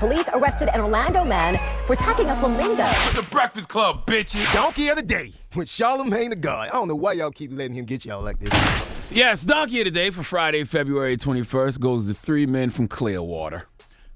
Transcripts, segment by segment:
Police arrested an Orlando man for attacking a flamingo. The Breakfast Club, bitches. Donkey of the day with Charlamagne the God. I don't know why y'all keep letting him get y'all like this. Yes, Donkey of the day for Friday, February 21st goes to three men from Clearwater.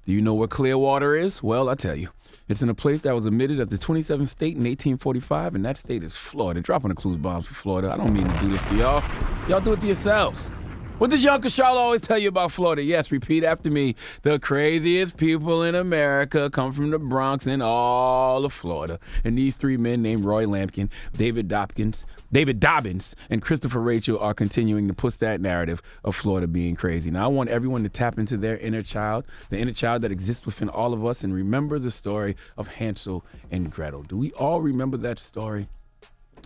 Do you know where Clearwater is? Well, I'll tell you. It's in a place that was admitted as the 27th state in 1845, and that state is Florida. Dropping the clues bombs for Florida. I don't mean to do this to y'all. Y'all do it to yourselves. What does Uncle Charlotte always tell you about Florida? Yes, repeat after me. The craziest people in America come from the Bronx and all of Florida. And these three men named Roy Lampkin, David Dobbins, and Christopher Rachel are continuing to push that narrative of Florida being crazy. Now, I want everyone to tap into their inner child, the inner child that exists within all of us, and remember the story of Hansel and Gretel. Do we all remember that story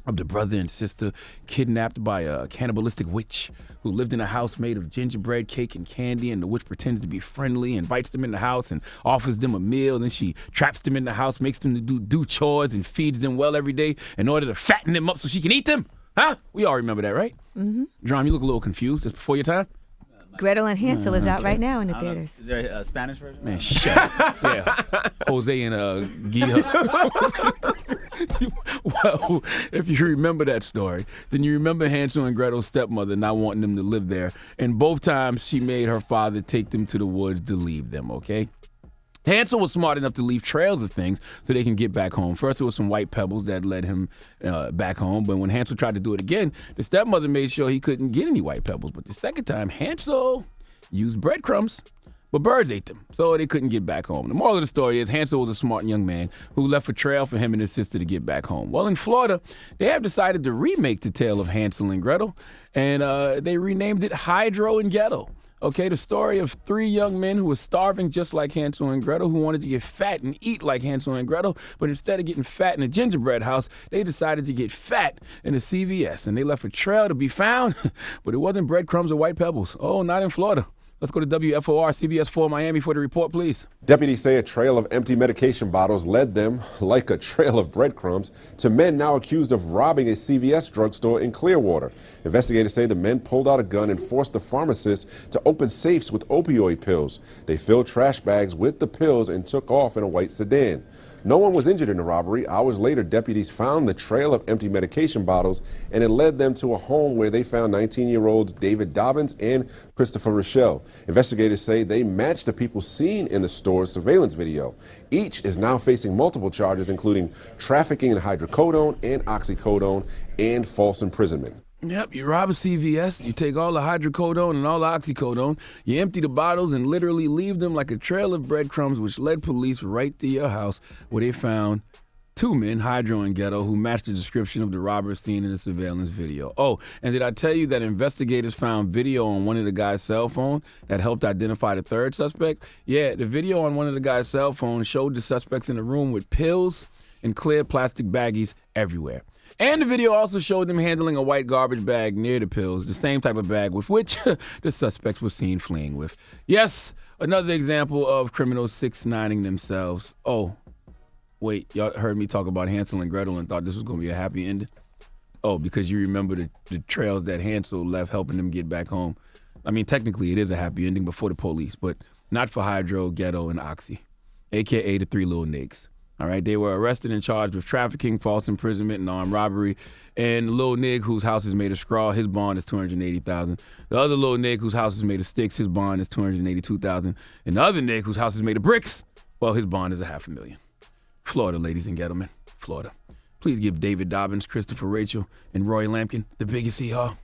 of the brother and sister kidnapped by a cannibalistic witch who lived in a house made of gingerbread cake and candy, and the witch pretends to be friendly, invites them in the house and offers them a meal. Then she traps them in the house, makes them to do chores, and feeds them well every day in order to fatten them up so she can eat them? Huh? We all remember that, right? Mm-hmm. John, you look a little confused. Just before your time? Gretel and Hansel is out right now in the theaters. Is there a Spanish version? Man, shut up. Yeah. Jose and Guilla. Well, if you remember that story, then you remember Hansel and Gretel's stepmother not wanting them to live there. And both times she made her father take them to the woods to leave them, okay? Hansel was smart enough to leave trails of things so they can get back home. First, it was some white pebbles that led him back home. But when Hansel tried to do it again, the stepmother made sure he couldn't get any white pebbles. But the second time, Hansel used breadcrumbs, but birds ate them, so they couldn't get back home. The moral of the story is Hansel was a smart young man who left a trail for him and his sister to get back home. Well, in Florida, they have decided to remake the tale of Hansel and Gretel, and they renamed it Hydro and Ghetto. Okay, the story of three young men who were starving just like Hansel and Gretel, who wanted to get fat and eat like Hansel and Gretel, but instead of getting fat in a gingerbread house, they decided to get fat in a CVS, and they left a trail to be found, but it wasn't breadcrumbs or white pebbles. Oh, not in Florida. Let's go to WFOR, CBS 4 Miami for the report, please. Deputies say a trail of empty medication bottles led them, like a trail of breadcrumbs, to men now accused of robbing a CVS drugstore in Clearwater. Investigators say the men pulled out a gun and forced the pharmacist to open safes with opioid pills. They filled trash bags with the pills and took off in a white sedan. No one was injured in the robbery. Hours later, deputies found the trail of empty medication bottles, and it led them to a home where they found 19-year-olds David Dobbins and Christopher Rachel. Investigators say they matched the people seen in the store's surveillance video. Each is now facing multiple charges, including trafficking in hydrocodone and oxycodone and false imprisonment. Yep, you rob a CVS, you take all the hydrocodone and all the oxycodone, you empty the bottles and literally leave them like a trail of breadcrumbs, which led police right to your house where they found two men, Hydro and Ghetto, who matched the description of the robber seen in the surveillance video. Oh, and did I tell you that investigators found video on one of the guy's cell phone that helped identify the third suspect? Yeah, the video on one of the guy's cell phones showed the suspects in a room with pills and clear plastic baggies everywhere. And the video also showed them handling a white garbage bag near the pills, the same type of bag with which the suspects were seen fleeing with. Yes, another example of criminals 6ix9ing themselves. Oh, wait, y'all heard me talk about Hansel and Gretel and thought this was going to be a happy ending? Oh, because you remember the trails that Hansel left helping them get back home. I mean, technically it is a happy ending before the police, but not for Hydro, Ghetto, and Oxy, a.k.a. the three little niggas. All right, they were arrested and charged with trafficking, false imprisonment, and armed robbery. And the little nig whose house is made of straw, his bond is $280,000. The other little nig whose house is made of sticks, his bond is $282,000. And the other nig whose house is made of bricks, well, his bond is $500,000. Florida, ladies and gentlemen, Florida. Please give David Dobbins, Christopher Rachel, and Roy Lampkin the biggest hee-haw.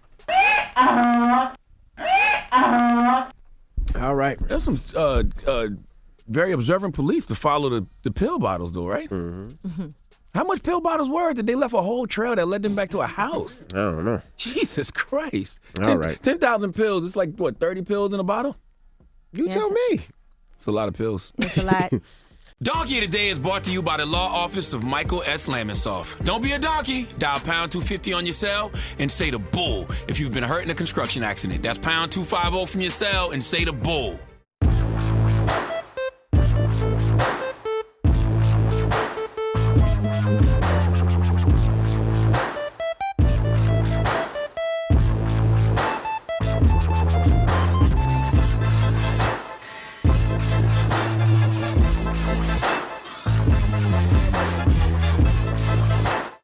All right, there's some very observant police to follow the pill bottles, though, right? Mm-hmm. Mm-hmm. How much pill bottles were it that they left a whole trail that led them back to a house? I don't know. Jesus Christ. All right. 10,000 pills. It's like, what, 30 pills in a bottle? You tell me. It's a lot of pills. It's a lot. Donkey of the Day is brought to you by the law office of Michael S. Lamonsoff. Don't be a donkey. Dial pound 250 on your cell and say the bull if you've been hurt in a construction accident. That's pound 250 from your cell and say the bull.